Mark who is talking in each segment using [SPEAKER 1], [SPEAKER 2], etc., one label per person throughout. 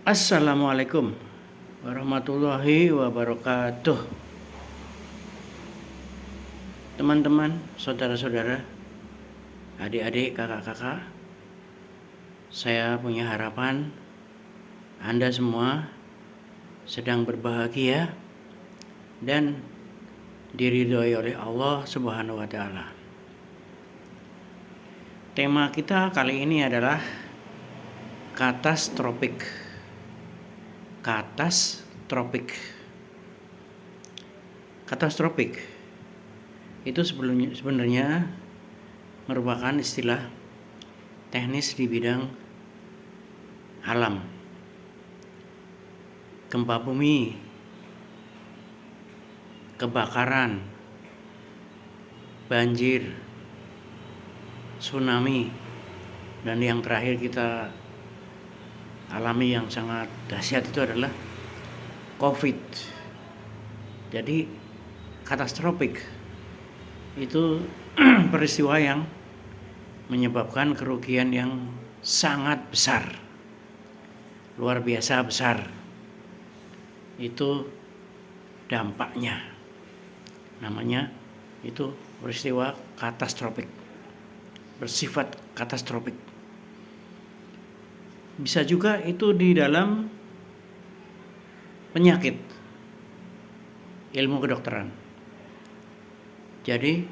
[SPEAKER 1] Assalamualaikum warahmatullahi wabarakatuh. Teman-teman, saudara-saudara, adik-adik, kakak-kakak, saya punya harapan Anda semua sedang berbahagia dan diridhoi oleh Allah Subhanahu wa taala. Tema kita kali ini adalah katastropik. Katastropik itu sebenarnya merupakan istilah teknis di bidang alam, gempa bumi, kebakaran, banjir, tsunami, dan yang terakhir kita alami yang sangat dahsyat itu adalah COVID. Jadi katastropik itu peristiwa yang menyebabkan kerugian yang sangat besar, luar biasa besar. Itu dampaknya, namanya itu peristiwa katastropik, bersifat katastropik. Bisa juga itu di dalam penyakit, ilmu kedokteran. Jadi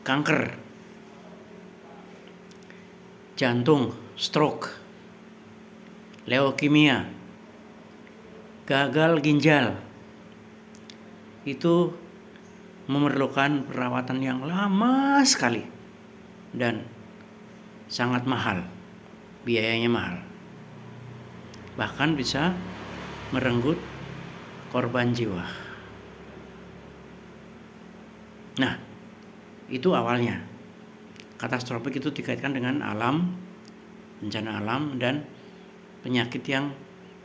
[SPEAKER 1] kanker, jantung, stroke, leukemia, gagal ginjal, itu memerlukan perawatan yang lama sekali dan sangat mahal, biayanya mahal. Bahkan bisa merenggut korban jiwa. Nah, itu awalnya. Katastropik itu dikaitkan dengan alam, bencana alam, dan penyakit yang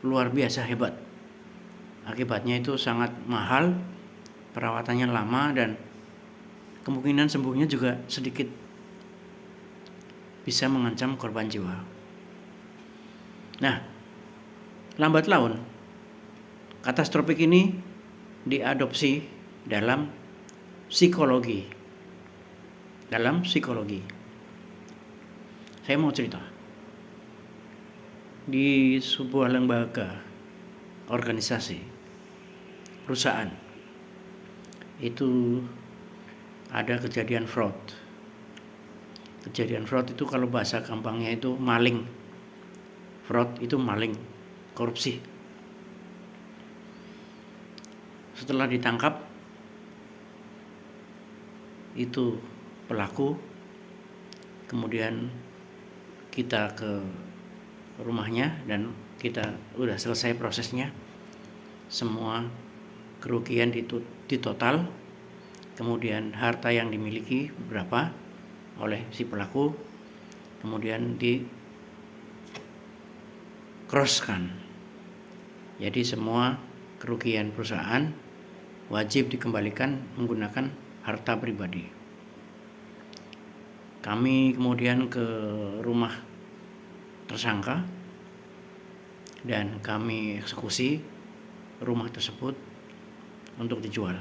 [SPEAKER 1] luar biasa hebat. Akibatnya itu sangat mahal, perawatannya lama, dan kemungkinan sembuhnya juga sedikit, bisa mengancam korban jiwa. Nah, lambat laun katastropik ini diadopsi dalam psikologi. Saya mau cerita. Di sebuah lembaga, organisasi, perusahaan, itu ada kejadian fraud. Kejadian fraud itu kalau bahasa gampangnya itu maling. Fraud itu maling, korupsi. Setelah ditangkap, itu pelaku, kemudian kita ke rumahnya dan kita udah selesai prosesnya, semua kerugian ditotal, kemudian harta yang dimiliki berapa oleh si pelaku, kemudian di crosskan. Jadi semua kerugian perusahaan wajib dikembalikan menggunakan harta pribadi. Kami kemudian ke rumah tersangka dan kami eksekusi rumah tersebut untuk dijual.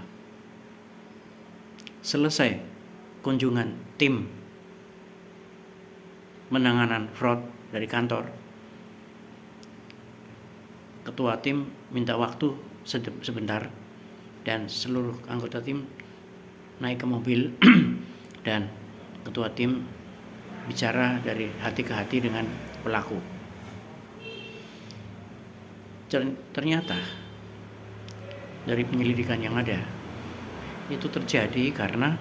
[SPEAKER 1] Selesai kunjungan tim penanganan fraud dari kantor, ketua tim minta waktu sebentar dan seluruh anggota tim naik ke mobil dan ketua tim bicara dari hati ke hati dengan pelaku. Ternyata dari penyelidikan yang ada, itu terjadi karena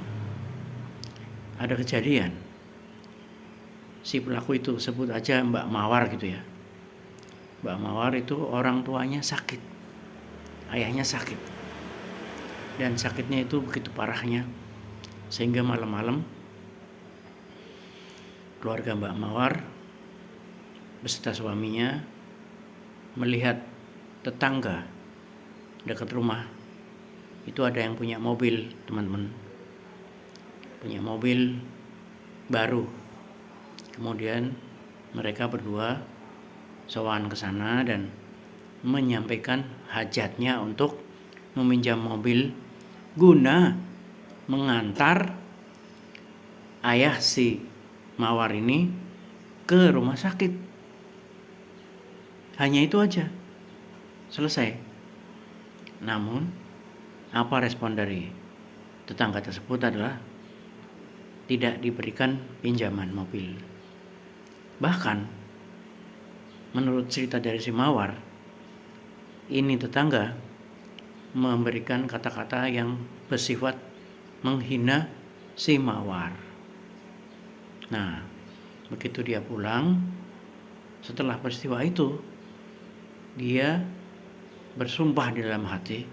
[SPEAKER 1] ada kejadian si pelaku itu, sebut aja Mbak Mawar gitu ya. Mbak Mawar itu orang tuanya sakit, ayahnya sakit, dan sakitnya itu begitu parahnya sehingga malam-malam keluarga Mbak Mawar beserta suaminya melihat tetangga dekat rumah itu ada yang punya mobil, teman-teman, punya mobil baru. Kemudian mereka berdua sowan ke sana dan menyampaikan hajatnya untuk meminjam mobil guna mengantar ayah si Mawar ini ke rumah sakit. Hanya itu aja, selesai. Namun apa respon dari tetangga tersebut adalah tidak diberikan pinjaman mobil. Bahkan menurut cerita dari si Mawar, ini tetangga memberikan kata-kata yang bersifat menghina si Mawar. Nah, begitu dia pulang, setelah peristiwa itu, dia bersumpah di dalam hati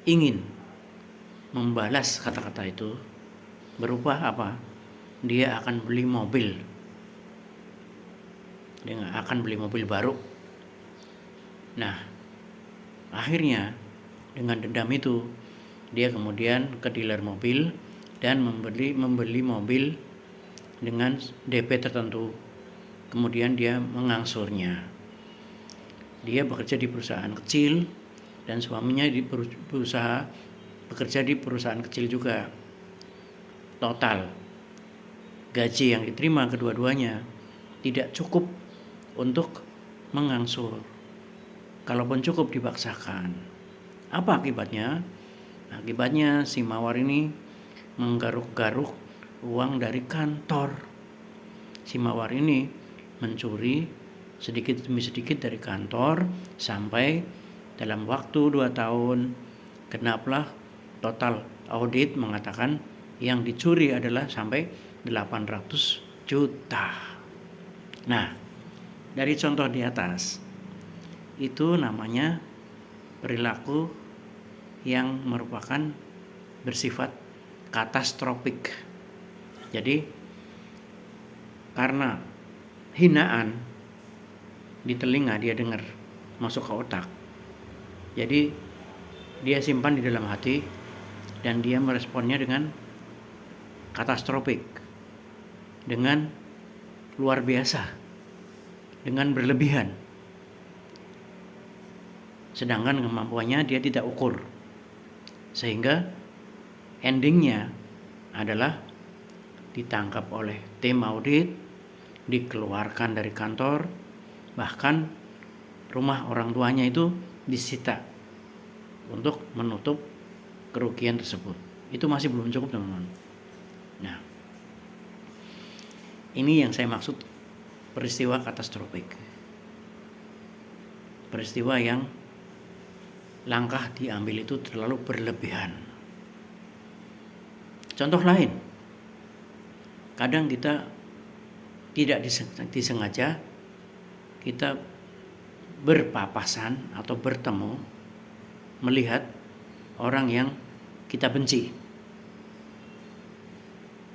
[SPEAKER 1] ingin membalas kata-kata itu berupa apa? Dia akan beli mobil. Dia akan beli mobil baru. Nah, akhirnya dengan dendam itu dia kemudian ke dealer mobil dan membeli mobil dengan DP tertentu. Kemudian dia mengangsurnya. Dia bekerja di perusahaan kecil dan suaminya bekerja di perusahaan kecil juga. Total gaji yang diterima kedua-duanya tidak cukup untuk mengangsur. Kalaupun cukup dipaksakan. Apa akibatnya? Akibatnya si Mawar ini menggaruk-garuk uang dari kantor. Si Mawar ini mencuri sedikit demi sedikit dari kantor sampai dalam waktu 2 tahun genaplah total audit mengatakan yang dicuri adalah sampai 800 juta. Nah, dari contoh di atas itu namanya perilaku yang merupakan bersifat katastrofik. Jadi karena hinaan di telinga dia dengar masuk ke otak, jadi dia simpan di dalam hati dan dia meresponnya dengan katastrofik, dengan luar biasa, dengan berlebihan, sedangkan kemampuannya dia tidak ukur, sehingga endingnya adalah ditangkap oleh tim audit, dikeluarkan dari kantor, bahkan rumah orang tuanya itu disita untuk menutup kerugian tersebut. Itu masih belum cukup, teman-teman. Nah, ini yang saya maksud peristiwa katastrofik. Peristiwa yang langkah diambil itu terlalu berlebihan. Contoh lain, kadang kita tidak disengaja kita berpapasan atau bertemu melihat orang yang kita benci.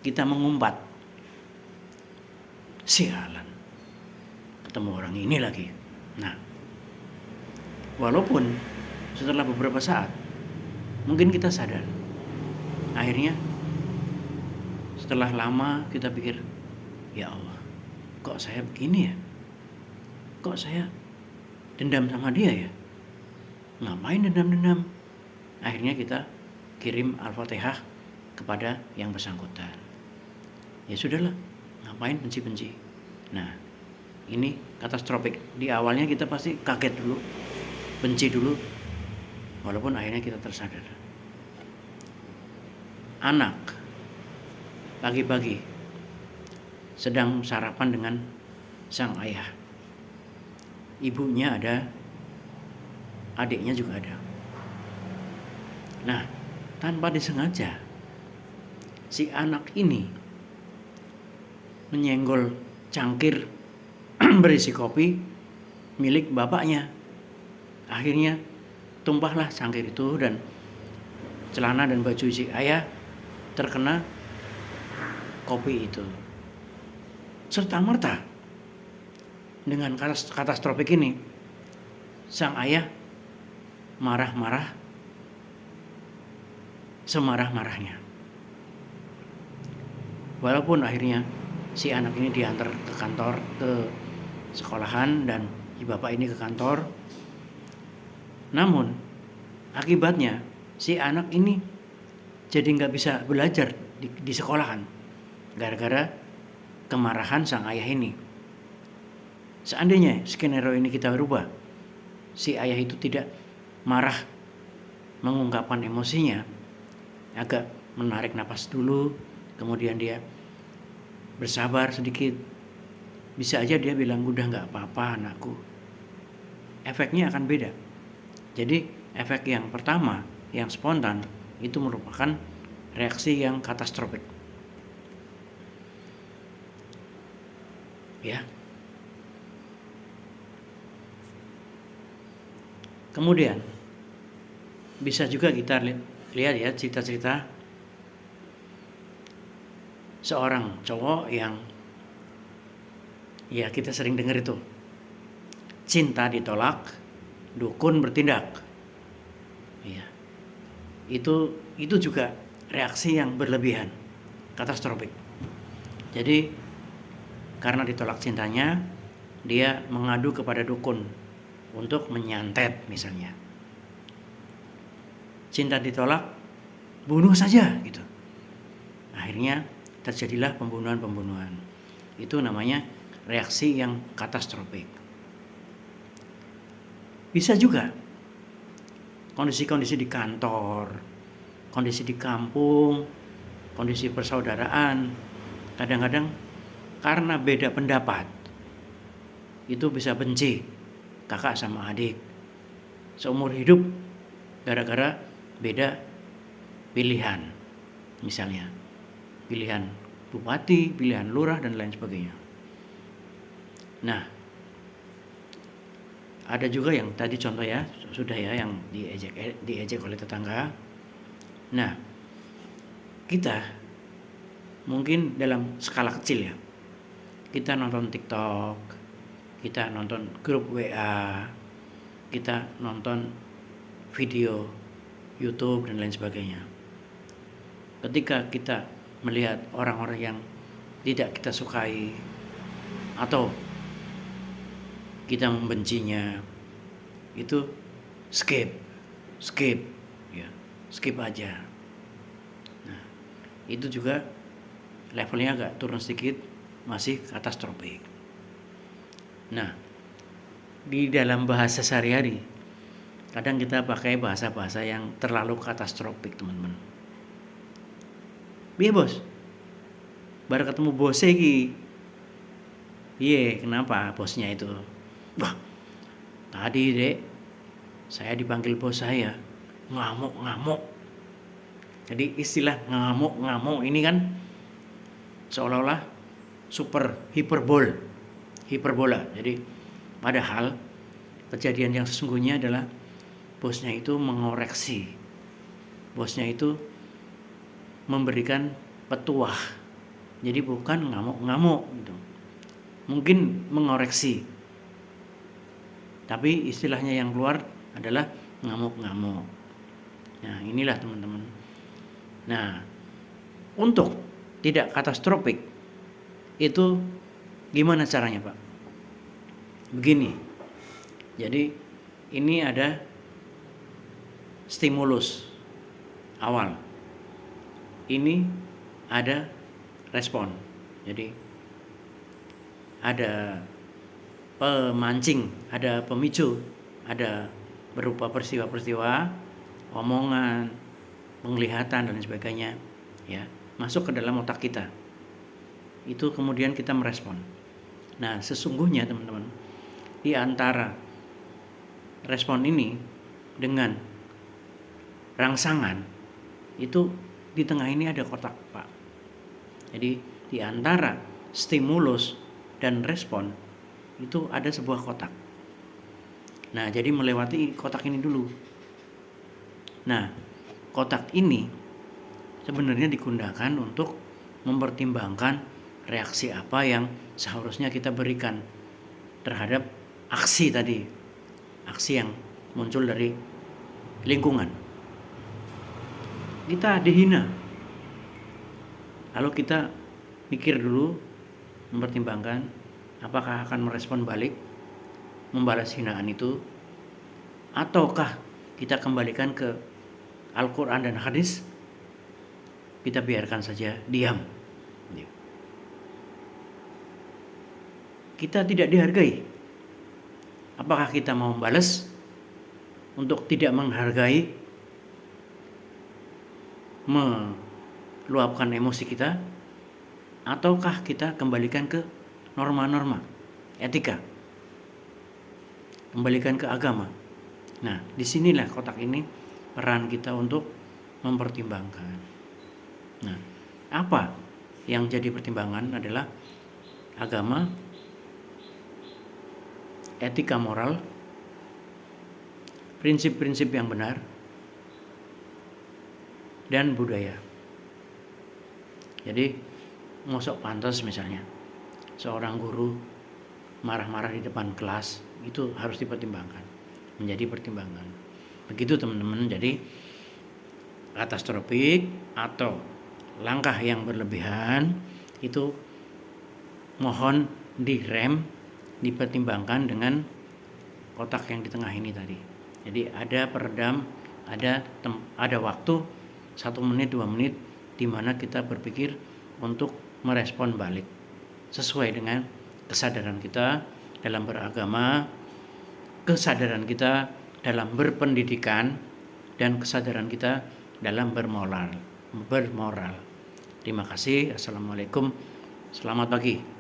[SPEAKER 1] Kita mengumpat, sialan, ketemu orang ini lagi. Nah, walaupun setelah beberapa saat mungkin kita sadar, akhirnya setelah lama kita pikir, ya Allah, kok saya begini ya? Kok saya dendam sama dia ya? Ngapain dendam-dendam? Akhirnya kita kirim Al-Fatihah kepada yang bersangkutan. Ya sudahlah, ngapain benci-benci? Nah, ini katastrofik. Di awalnya kita pasti kaget dulu, benci dulu, walaupun akhirnya kita tersadar. Anak pagi-pagi sedang sarapan dengan sang ayah. Ibunya ada, adiknya juga ada. Nah, tanpa disengaja si anak ini menyenggol cangkir berisi kopi milik bapaknya. Akhirnya tumpahlah cangkir itu dan celana dan baju si ayah terkena kopi itu. Serta-merta dengan katastrofik ini, sang ayah marah-marah semarah-marahnya. Walaupun akhirnya si anak ini diantar ke kantor, ke sekolahan, dan si bapak ini ke kantor, Namun akibatnya si anak ini jadi nggak bisa belajar di sekolahan gara-gara kemarahan sang ayah ini. Seandainya skenario ini kita rubah, si ayah itu tidak marah mengungkapkan emosinya, agak menarik napas dulu, kemudian dia bersabar sedikit, bisa aja dia bilang udah nggak apa-apa anakku. Efeknya akan beda. Jadi efek yang pertama, yang spontan, itu merupakan reaksi yang katastrofik. Ya. Kemudian bisa juga kita lihat ya cerita-cerita seorang cowok yang ya kita sering dengar itu, cinta ditolak, dukun bertindak. Ya. Itu juga reaksi yang berlebihan, katastrofik. Jadi karena ditolak cintanya, dia mengadu kepada dukun untuk menyantet misalnya. Cinta ditolak, bunuh saja gitu. Akhirnya terjadilah pembunuhan-pembunuhan. Itu namanya reaksi yang katastrofik. Bisa juga kondisi-kondisi di kantor, kondisi di kampung, kondisi persaudaraan. Kadang-kadang karena beda pendapat, itu bisa benci kakak sama adik seumur hidup gara-gara beda pilihan, misalnya pilihan bupati, pilihan lurah dan lain sebagainya. Nah, ada juga yang tadi contoh ya, sudah ya, yang diejek oleh tetangga. Nah, kita mungkin dalam skala kecil ya, kita nonton TikTok, kita nonton grup WA, kita nonton video YouTube dan lain sebagainya. Ketika kita melihat orang-orang yang tidak kita sukai atau kita membencinya, itu skip ya, skip aja. Nah, itu juga levelnya agak turun sedikit, masih katastrofik. Nah, di dalam bahasa sehari-hari kadang kita pakai bahasa-bahasa yang terlalu katastrofik, teman-teman. Piye bos? Baru ketemu bos iki. Iya, kenapa bosnya itu? Wah, tadi dek saya dipanggil bos saya ngamuk-ngamuk. Jadi istilah ngamuk-ngamuk ini kan seolah-olah super hiperbola. Jadi padahal kejadian yang sesungguhnya adalah bosnya itu mengoreksi, bosnya itu memberikan petuah. Jadi bukan ngamuk-ngamuk gitu. Mungkin mengoreksi, tapi istilahnya yang keluar adalah ngamuk-ngamuk. Nah, inilah teman-teman. Nah, untuk tidak katastrofik itu gimana caranya, Pak? Begini. Jadi ini ada stimulus awal. Ini ada respon. Jadi ada pemancing, ada pemicu, ada berupa peristiwa-peristiwa, omongan, penglihatan dan sebagainya, ya, masuk ke dalam otak kita. Itu kemudian kita merespon. Nah, sesungguhnya teman-teman, di antara respon ini dengan rangsangan itu di tengah ini ada kotak, Pak. Jadi di antara stimulus dan respon itu ada sebuah kotak. Nah, jadi melewati kotak ini dulu. Nah, kotak ini sebenarnya digunakan untuk mempertimbangkan reaksi apa yang seharusnya kita berikan terhadap aksi tadi, aksi yang muncul dari lingkungan. Kita dihina, lalu kita mikir dulu, mempertimbangkan apakah akan merespon balik, membalas hinaan itu, ataukah kita kembalikan ke Al-Quran dan hadis, kita biarkan saja diam. Kita tidak dihargai. Apakah kita mau membalas untuk tidak menghargai, meluapkan emosi kita, ataukah kita kembalikan ke norma-norma etika, kembalikan ke agama? Nah, disinilah kotak ini peran kita untuk mempertimbangkan. Nah, apa yang jadi pertimbangan adalah agama, etika moral, prinsip-prinsip yang benar, dan budaya. Jadi, mosok pantas misalnya seorang guru marah-marah di depan kelas, itu harus dipertimbangkan, menjadi pertimbangan. Begitu teman-teman. Jadi katastrofik atau langkah yang berlebihan itu mohon direm, dipertimbangkan dengan kotak yang di tengah ini tadi. Jadi ada peredam, ada waktu 1 menit 2 menit di mana kita berpikir untuk merespon balik sesuai dengan kesadaran kita dalam beragama, kesadaran kita dalam berpendidikan, dan kesadaran kita dalam bermoral. Terima kasih. Assalamualaikum. Selamat pagi.